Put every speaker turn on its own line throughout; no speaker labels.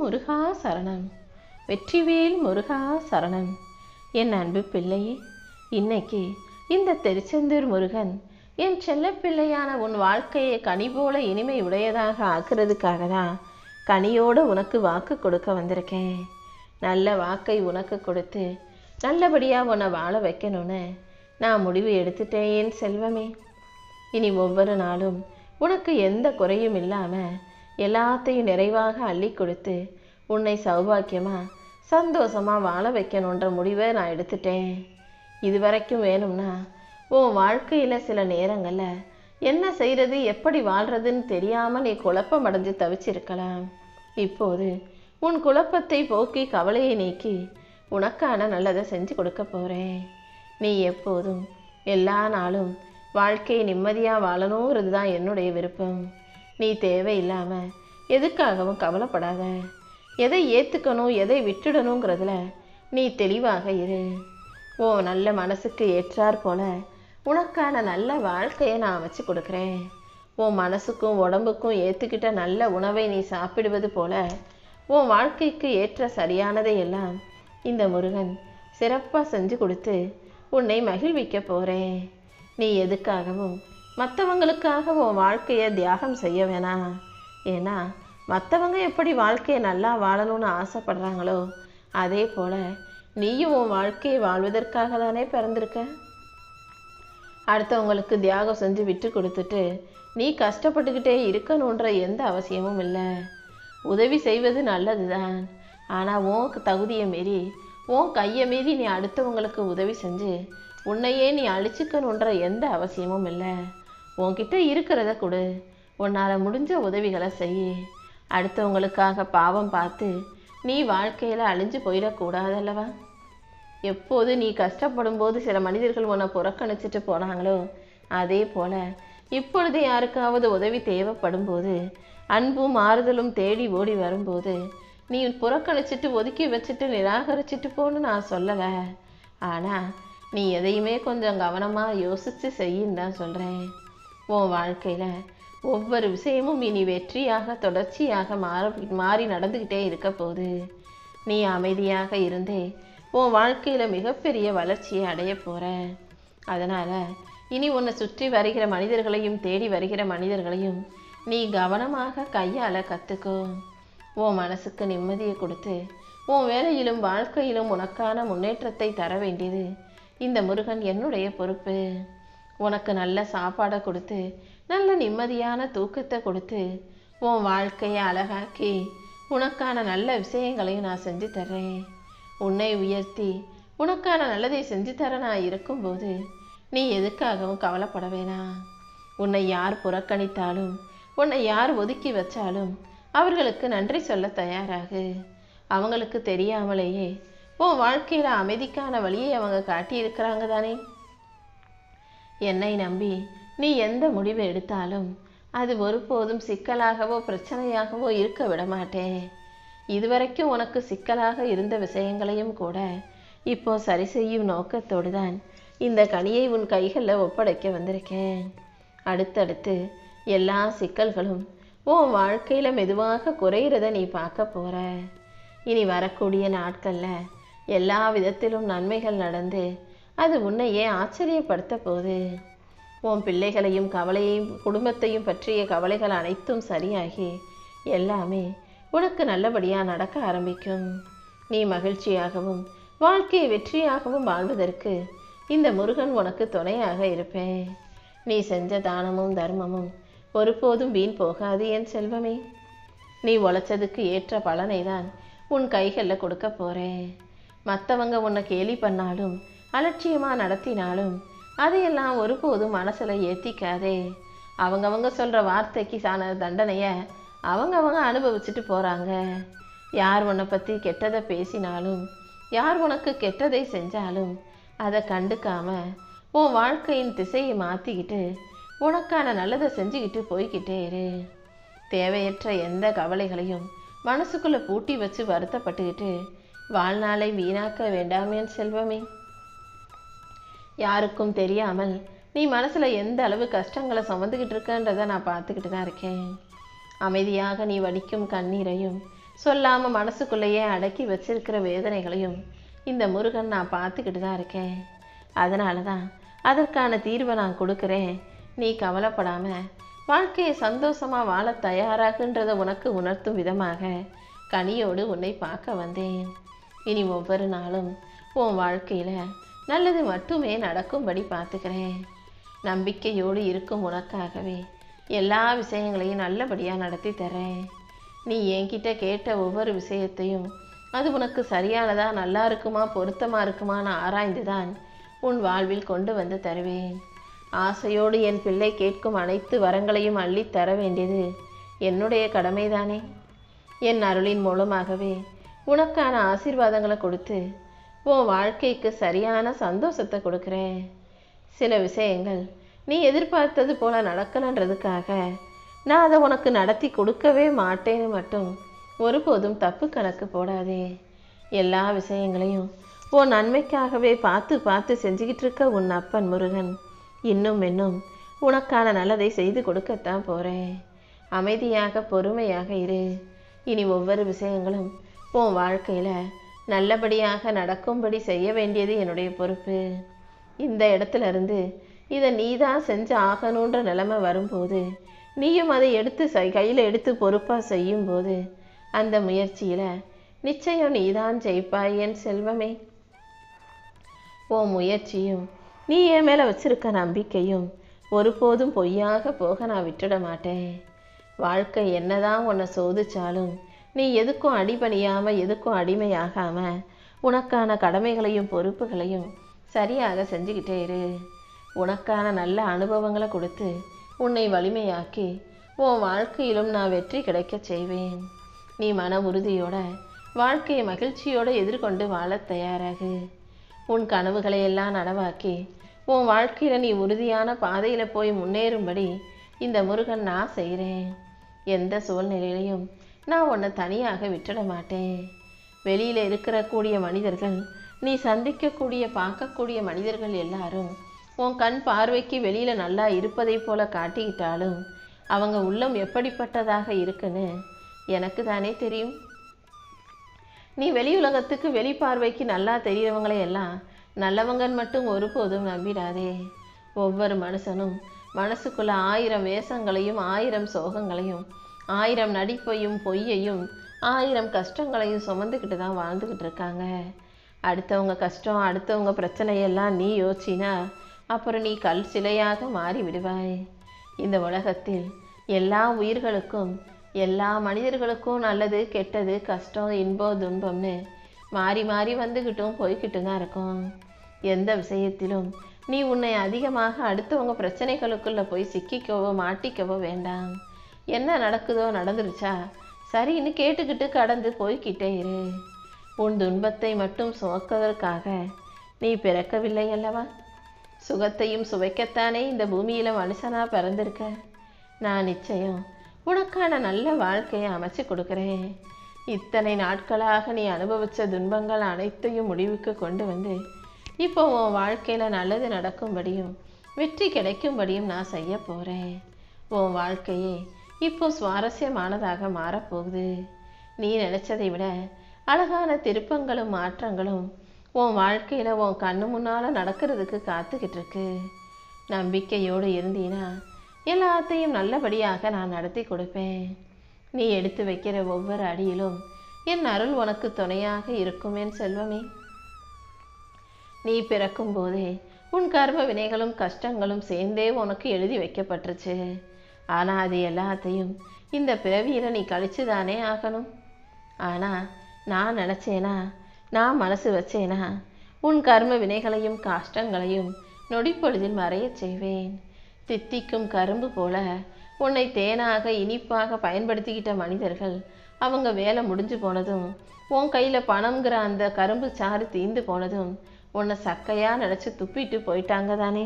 முருகா சரணம். வெற்றிவேல் முருகா சரணம். என் அன்பு பிள்ளையே, இன்னைக்கு இந்த திருச்செந்தூர் முருகன் என் செல்ல பிள்ளையான உன் வாழ்க்கையை கனி போல இனிமை உடையதாக ஆக்குறதுக்காக தான் கனியோடு உனக்கு வாக்கு கொடுக்க வந்திருக்கேன். நல்ல வாக்கை உனக்கு கொடுத்து நல்லபடியாக உன்னை வாழ வைக்கணும்னு நான் முடிவு எடுத்துட்டேன் என் செல்வமே. இனி ஒவ்வொரு நாளும் உனக்கு எந்த குறையும் இல்லாமல் எல்லாத்தையும் நிறைவாக அள்ளி கொடுத்து உன்னை சௌபாக்கியமாக சந்தோஷமாக வாழ வைக்கணுன்ற முடிவை நான் எடுத்துட்டேன். இது வரைக்கும் வேணும்னா உன் வாழ்க்கையில் சில நேரங்களில் என்ன செய்கிறது எப்படி வாழ்கிறதுன்னு தெரியாமல் நீ குழப்பம் அடைஞ்சு தவிச்சிருக்கலாம். இப்போது உன் குழப்பத்தை போக்கி கவலையை நீக்கி உனக்கான நல்லதை செஞ்சு கொடுக்க போகிறேன். நீ எப்போதும் எல்லா நாளும் வாழ்க்கையை நிம்மதியாக வாழணுங்கிறது தான் என்னுடைய விருப்பம். நீ தேவையில்லாமல் எதுக்காகவும் கவலைப்படாத. எதை ஏற்றுக்கணும் எதை விட்டுடணுங்கிறதுல நீ தெளிவாக இரு. ஓ நல்ல மனசுக்கு ஏற்றார் போல உனக்கான நல்ல வாழ்க்கையை நான் அமைச்சு கொடுக்குறேன். உன் மனசுக்கும் உடம்புக்கும் ஏற்றுக்கிட்ட நல்ல உணவை நீ சாப்பிடுவது போல உன் வாழ்க்கைக்கு ஏற்ற சரியானதை எல்லாம் இந்த முருகன் சிறப்பாக செஞ்சு கொடுத்து உன்னை மகிழ்விக்க போகிறேன். நீ எதுக்காகவும் மற்றவங்களுக்காக உன் வாழ்க்கையை தியாகம் செய்ய வேணாம். ஏன்னா மற்றவங்க எப்படி வாழ்க்கையை நல்லா வாழணும்னு ஆசைப்படுறாங்களோ அதே போல் நீயும் உன் வாழ்க்கையை வாழ்வதற்காக தானே பிறந்திருக்க. அடுத்தவங்களுக்கு தியாகம் செஞ்சு விட்டு கொடுத்துட்டு நீ கஷ்டப்பட்டுக்கிட்டே இருக்கணுன்ற எந்த அவசியமும் இல்லை. உதவி செய்வது நல்லது தான். ஆனால் உன் தகுதியை மீறி உன் கையை மீறி நீ அடுத்தவங்களுக்கு உதவி செஞ்சு உன்னையே நீ அழிச்சிக்கணுன்ற எந்த அவசியமும் இல்லை. உன்கிட்ட இருக்கிறத கொடு. உன்னால் முடிஞ்ச உதவிகளை செய். அடுத்தவங்களுக்காக பாவம் பார்த்து நீ வாழ்க்கையில் அழிஞ்சு போயிடக்கூடாதல்லவா. எப்போது நீ கஷ்டப்படும் போது சில மனிதர்கள் உன்னை புறக்கணிச்சிட்டு போனாங்களோ அதே போல் இப்பொழுது யாருக்காவது உதவி தேவைப்படும் போது அன்பும் ஆறுதலும் தேடி ஓடி வரும்போது நீ புறக்கணிச்சிட்டு ஒதுக்கி வச்சுட்டு நிராகரிச்சிட்டு போன்னு நான் சொல்லலை. ஆனால் நீ எதையுமே கொஞ்சம் கவனமாக யோசித்து செய்யின்னு தான் சொல்கிறேன். உன் வாழ்க்கையில் ஒவ்வொரு விஷயமும் இனி வெற்றியாக தொடர்ச்சியாக மாறி நடந்துக்கிட்டே இருக்க போது நீ அமைதியாக இருந்தே உன் வாழ்க்கையில் மிகப்பெரிய வளர்ச்சியை அடைய போகிற. அதனால் இனி உன்னை சுற்றி வருகிற மனிதர்களையும் தேடி வருகிற மனிதர்களையும் நீ கவனமாக கையாள கற்றுக்கோ. உன் மனசுக்கு நிம்மதியை கொடுத்து உன் வேலையிலும் வாழ்க்கையிலும் உனக்கான முன்னேற்றத்தை தர வேண்டியது இந்த முருகன் என்னுடைய பொறுப்பு. உனக்கு நல்ல சாப்பாடை கொடுத்து நல்ல நிம்மதியான தூக்கத்தை கொடுத்து உன் வாழ்க்கையை அழகாக்கி உனக்கான நல்ல விஷயங்களையும் நான் செஞ்சு தர்றேன். உன்னை உயர்த்தி உனக்கான நல்லதை செஞ்சு தர நான் இருக்கும்போது நீ எதுக்காகவும் கவலைப்பட வேணாம். உன்னை யார் புறக்கணித்தாலும் உன்னை யார் ஒதுக்கி வச்சாலும் அவர்களுக்கு நன்றி சொல்ல தயாராகு. அவங்களுக்கு தெரியாமலேயே உன் வாழ்க்கையில் அமைதிக்கான வழியை அவங்க காட்டியிருக்கிறாங்க தானே. என்னை நம்பி நீ எந்த முடிவு எடுத்தாலும் அது ஒருபோதும் சிக்கலாகவோ பிரச்சனையாகவோ இருக்க விட மாட்டேன். இதுவரைக்கும் உனக்கு சிக்கலாக இருந்த விஷயங்களையும் கூட இப்போ சரி செய்யும் நோக்கத்தோடு தான் இந்த கனியை உன் கைகளில் ஒப்படைக்க வந்திருக்கேன். அடுத்தடுத்து எல்லா சிக்கல்களும் உன் வாழ்க்கையில் மெதுவாக குறையிறத நீ பார்க்க போகிற. இனி வரக்கூடிய நாட்களில் எல்லா விதத்திலும் நன்மைகள் நடந்து அது உன்னையே ஆச்சரியப்படுத்த போகுது. உன் பிள்ளைகளையும் கவலையையும் குடும்பத்தையும் பற்றிய கவலைகள் அனைத்தும் சரியாகி எல்லாமே உனக்கு நல்லபடியாக நடக்க ஆரம்பிக்கும். நீ மகிழ்ச்சியாகவும் வாழ்க்கையை வெற்றியாகவும் வாழ்வதற்கு இந்த முருகன் உனக்கு துணையாக இருப்பேன். நீ செஞ்ச தானமும் தர்மமும் ஒருபோதும் வீண் போகாது என் செல்வமே. நீ உழைச்சதுக்கு ஏற்ற பலனை தான் உன் கைகளில் கொடுக்க போகிறேன். மற்றவங்க உன்னை கேலி பண்ணாலும் அலட்சியமாக நடத்தினாலும் அதையெல்லாம் ஒருபோதும் மனசில் ஏற்றிக்காதே. அவங்கவங்க சொல்கிற வார்த்தைக்கு சான தண்டனையை அவங்கவங்க அனுபவிச்சுட்டு போகிறாங்க. யார் உன்னை பற்றி கெட்டதை பேசினாலும் யார் உனக்கு கெட்டதை செஞ்சாலும் அதை கண்டுக்காம உன் வாழ்க்கையின் திசையை மாற்றிக்கிட்டு உனக்கான நல்லதை செஞ்சுக்கிட்டு போய்கிட்டே இரு. தேவையற்ற எந்த கவலைகளையும் மனசுக்குள்ளே பூட்டி வச்சு வருத்தப்பட்டுக்கிட்டு வாழ்நாளை வீணாக்க வேண்டாமேன் செல்வமே. யாருக்கும் தெரியாமல் நீ மனசில் எந்த அளவு கஷ்டங்களை சுமந்துக்கிட்டு இருக்கன்றதை நான் பார்த்துக்கிட்டு தான் இருக்கேன். அமைதியாக நீ வடிக்கும் கண்ணீரையும் சொல்லாமல் மனசுக்குள்ளேயே அடக்கி வச்சிருக்கிற வேதனைகளையும் இந்த முருகன் நான் பார்த்துக்கிட்டு தான் இருக்கேன். அதனால தான் அதற்கான தீர்வை நான் கொடுக்குறேன். நீ கவலைப்படாமல் வாழ்க்கையை சந்தோஷமாக வாழ தயாராகுன்றதை உனக்கு உணர்த்தும் விதமாக கனியோடு உன்னை பார்க்க வந்தேன். இனி ஒவ்வொரு நாளும் உன் வாழ்க்கையில் நல்லது மட்டுமே நடக்கும்படி பார்த்துக்கிறேன். நம்பிக்கையோடு இருக்கும் உனக்காகவே எல்லா விஷயங்களையும் நல்லபடியாக நடத்தி தரேன். நீ என்கிட்ட கேட்ட ஒவ்வொரு விஷயத்தையும் அது உனக்கு சரியானதா, நல்லா இருக்குமா, பொருத்தமாக இருக்குமான்னு ஆராய்ந்து தான் உன் வாழ்வில் கொண்டு வந்து தருவேன். ஆசையோடு என் பிள்ளை கேட்கும் அனைத்து வரங்களையும் அள்ளி தர வேண்டியது என்னுடைய கடமைதானே. என் அருளின் மூலமாகவே உனக்கான ஆசீர்வாதங்களை கொடுத்து உன் வாழ்க்கைக்கு சரியான சந்தோஷத்தை கொடுக்குறேன். சில விஷயங்கள் நீ எதிர்பார்த்தது போல நடக்கலன்றதுக்காக நான் அதை உனக்கு நடத்தி கொடுக்கவே மாட்டேன்னு மட்டும் ஒருபோதும் தப்பு கணக்கு போடாதே. எல்லா விஷயங்களையும் உன் நன்மைக்காகவே பார்த்து பார்த்து செஞ்சுக்கிட்டு இருக்க உன் அப்பன் முருகன் இன்னும் உனக்கான நல்லதை செய்து கொடுக்கத்தான் போகிறேன். அமைதியாக பொறுமையாக இரு. இனி ஒவ்வொரு விஷயங்களும் உன் வாழ்க்கையில் நல்லபடியாக நடக்கும்படி செய்ய வேண்டியது என்னுடைய பொறுப்பு. இந்த இடத்துல இருந்து இதை நீ தான் செஞ்சு ஆகணுன்ற நிலைமை வரும்போது நீயும் அதை எடுத்து கையில் எடுத்து பொறுப்பாக செய்யும்போது அந்த முயற்சியில் நிச்சயம் நீ தான் ஜெயிப்பாய் என் செல்வமே. உன் முயற்சியும் நீ என் மேலே வச்சிருக்க நம்பிக்கையும் ஒருபோதும் பொய்யாக போக நான் விட்டுட மாட்டேன். வாழ்க்கை என்னதான் உன்னை சோதிச்சாலும் நீ எதுக்கும் அடிபணியாமல் எதுக்கும் அடிமையாகாமல் உனக்கான கடமைகளையும் பொறுப்புகளையும் சரியாக செஞ்சுக்கிட்டே இரு. உனக்கான நல்ல அனுபவங்களை கொடுத்து உன்னை வலிமையாக்கி உன் வாழ்க்கையிலும் நான் வெற்றி கிடைக்க செய்வேன். நீ மன உறுதியோட வாழ்க்கையை மகிழ்ச்சியோடு எதிர்கொண்டு வாழ தயாராகு. உன் கனவுகளை எல்லாம் நனவாக்கி உன் வாழ்க்கையில் நீ உறுதியான பாதையில் போய் முன்னேறும்படி இந்த முருகன் நான் செய்கிறேன். எந்த சூழ்நிலையிலையும் நான் உன்னை தனியாக விட்டுட மாட்டேன். வெளியில் இருக்கக்கூடிய மனிதர்கள், நீ சந்திக்கக்கூடிய பார்க்கக்கூடிய மனிதர்கள் எல்லாரும் உன் கண் பார்வைக்கு வெளியில் நல்லா இருப்பதை போல காட்டிக்கிட்டாலும் அவங்க உள்ளம் எப்படிப்பட்டதாக இருக்குன்னு எனக்கு தானே தெரியும். நீ வெளியுலகத்துக்கு வெளிப்பார்வைக்கு நல்லா தெரிகிறவங்களை எல்லாம் நல்லவங்கன்னு மட்டும் ஒருபோதும் நம்பிடாதே. ஒவ்வொரு மனுஷனும் மனசுக்குள்ள 1000 வேஷங்களையும் 1000 சோகங்களையும் 1000 நடிப்பையும் பொய்யையும் 1000 கஷ்டங்களையும் சுமந்துக்கிட்டு தான் வாழ்ந்துக்கிட்டு இருக்காங்க. அடுத்தவங்க கஷ்டம் அடுத்தவங்க பிரச்சனையெல்லாம் நீ யோசிச்சினா அப்புறம் நீ கல் சிலையாக மாறி விடுவாய். இந்த உலகத்தில் எல்லா உயிர்களுக்கும் எல்லா மனிதர்களுக்கும் நல்லது கெட்டது கஷ்டம் இன்பம் துன்பம்னு மாறி மாறி வந்துக்கிட்டும் போய்கிட்டும் தான் இருக்கும். எந்த விஷயத்திலும் நீ உன்னை அதிகமாக அடுத்தவங்க பிரச்சனைகளுக்குள்ளே போய் சிக்கிக்கவோ மாட்டிக்கவோ வேண்டாம். என்ன நடக்குதோ நடந்துருச்சா சரின்னு கேட்டுக்கிட்டு கடந்து போய்கிட்டே இரு. உன் துன்பத்தை மட்டும் சுமப்பதற்காக நீ பிறக்கவில்லை அல்லவா? சுகத்தையும் சுவைக்கத்தானே இந்த பூமியில் மனுஷனாக பிறந்திருக்க. நான் நிச்சயம் உனக்கான நல்ல வாழ்க்கையை அமைச்சு கொடுக்குறேன். இத்தனை நாட்களாக நீ அனுபவித்த துன்பங்கள் அனைத்தையும் முடிவுக்கு கொண்டு வந்து இப்போ உன் வாழ்க்கையில் நல்லது நடக்கும்படியும் வெற்றி கிடைக்கும்படியும் நான் செய்ய போகிறேன். உன் வாழ்க்கையே இப்போ சுவாரஸ்யமானதாக மாறப்போகுது. நீ நினச்சதை விட அழகான திருப்பங்களும் மாற்றங்களும் உன் வாழ்க்கையில் உன் கண்ணு முன்னால் நடக்கிறதுக்கு காத்துக்கிட்டு இருக்கு. நம்பிக்கையோடு இருந்தீனா எல்லாத்தையும் நல்லபடியாக நான் நடத்தி கொடுப்பேன். நீ எடுத்து வைக்கிற ஒவ்வொரு அடியிலும் என் அருள் உனக்கு துணையாக இருக்கும் என் செல்வமே. நீ பிறக்கும் போதே உன் கர்ம வினைகளும் கஷ்டங்களும் சேர்ந்தே உனக்கு எழுதி வைக்கப்பட்டுருச்சு. ஆனால் அது எல்லாத்தையும் இந்த பிறவியில் நீ கழிச்சு தானே ஆகணும். ஆனால் நான் நினச்சேனா, நான் மனசு வச்சேனா உன் கர்ம வினைகளையும் கஷ்டங்களையும் நொடிப்பொழுதில் மறையச் செய்வேன். தித்திக்கும் கரும்பு போல உன்னை தேனாக இனிப்பாக பயன்படுத்திக்கிட்ட மனிதர்கள் அவங்க வேலை முடிஞ்சு போனதும் உன் கையில் பணம்ங்கிற அந்த கரும்பு சாறு தீந்து போனதும் உன்னை சக்கையாக நினச்சி துப்பிட்டு போயிட்டாங்க தானே.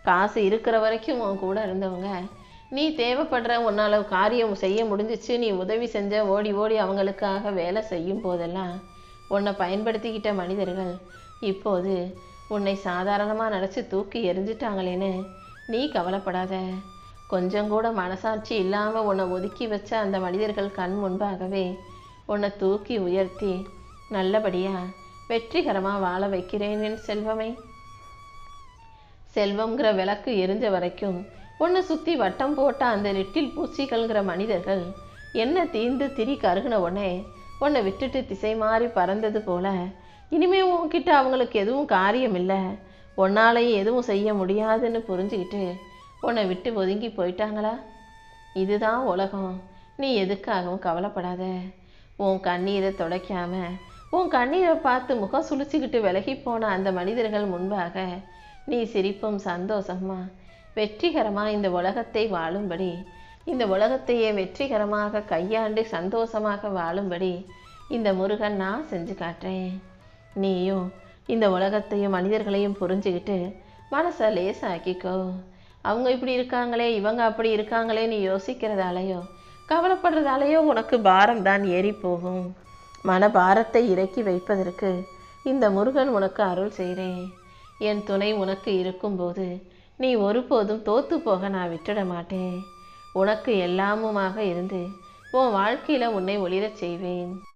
காசு இருக்கிற வரைக்கும் உன் கூட இருந்தவங்க நீ தேவைப்படுற உன்னால் காரியம் செய்ய முடிஞ்சிச்சு, நீ உதவி செஞ்ச, ஓடி ஓடி அவங்களுக்காக வேலை செய்யும் போதெல்லாம் உன்னை பயன்படுத்திக்கிட்ட மனிதர்கள் இப்போது உன்னை சாதாரணமாக நினச்சி தூக்கி எரிஞ்சிட்டாங்களேன்னு நீ கவலைப்படாத. கொஞ்சம் கூட மனசாட்சி இல்லாமல் உன்னை ஒதுக்கி வச்ச அந்த மனிதர்கள் கண் முன்பாகவே உன்னை தூக்கி உயர்த்தி நல்லபடியா வெற்றிகரமாக வாழ வைக்கிறேன் என் செல்வமே. செல்வம்ங்கிற விளக்கு எரிஞ்ச வரைக்கும் உன்னை சுற்றி வட்டம் போட்ட அந்த லிட்டில் பூச்சிகள்ங்கிற மனிதர்கள் என்ன தீந்து திரி கருகின உடனே உன்னை விட்டுட்டு திசை மாறி பறந்தது போல இனிமே உன்கிட்ட அவங்களுக்கு எதுவும் காரியம் இல்லை, உன்னாலையும் எதுவும் செய்ய முடியாதுன்னு புரிஞ்சுக்கிட்டு உன்னை விட்டு ஒதுங்கி போயிட்டாங்களா? இதுதான் உலகம். நீ எதுக்காகவும் கவலைப்படாத. உன் கண்ணீரை துடைக்காம உன் கண்ணீரை பார்த்து முகம் சுழிச்சுக்கிட்டு விலகி போன அந்த மனிதர்கள் முன்பாக நீ சிரிப்பும் சந்தோஷமா வெற்றிகரமாக இந்த உலகத்தை வாழும்படி, இந்த உலகத்தையே வெற்றிகரமாக கையாண்டு சந்தோஷமாக வாழும்படி இந்த முருகன் நான் செஞ்சு காட்டுறேன். நீயும் இந்த உலகத்தையும் மனிதர்களையும் புரிஞ்சுக்கிட்டு மனசை லேசாக்கிக்கோ. அவங்க இப்படி இருக்காங்களே, இவங்க அப்படி இருக்காங்களே நீ யோசிக்கிறதாலேயோ கவலைப்படுறதாலேயோ உனக்கு பாரம் தான் ஏறி போகும். மனபாரத்தை இறக்கி வைப்பதற்கு இந்த முருகன் உனக்கு அருள் செய்கிறேன். என் துணை உனக்கு இருக்கும்போது நீ ஒருபோதும் தோத்து போக நான் விட்டுட மாட்டேன். உனக்கு எல்லாமுமாக இருந்து உன் வாழ்க்கையில் உன்னை ஒளிரச் செய்வேன்.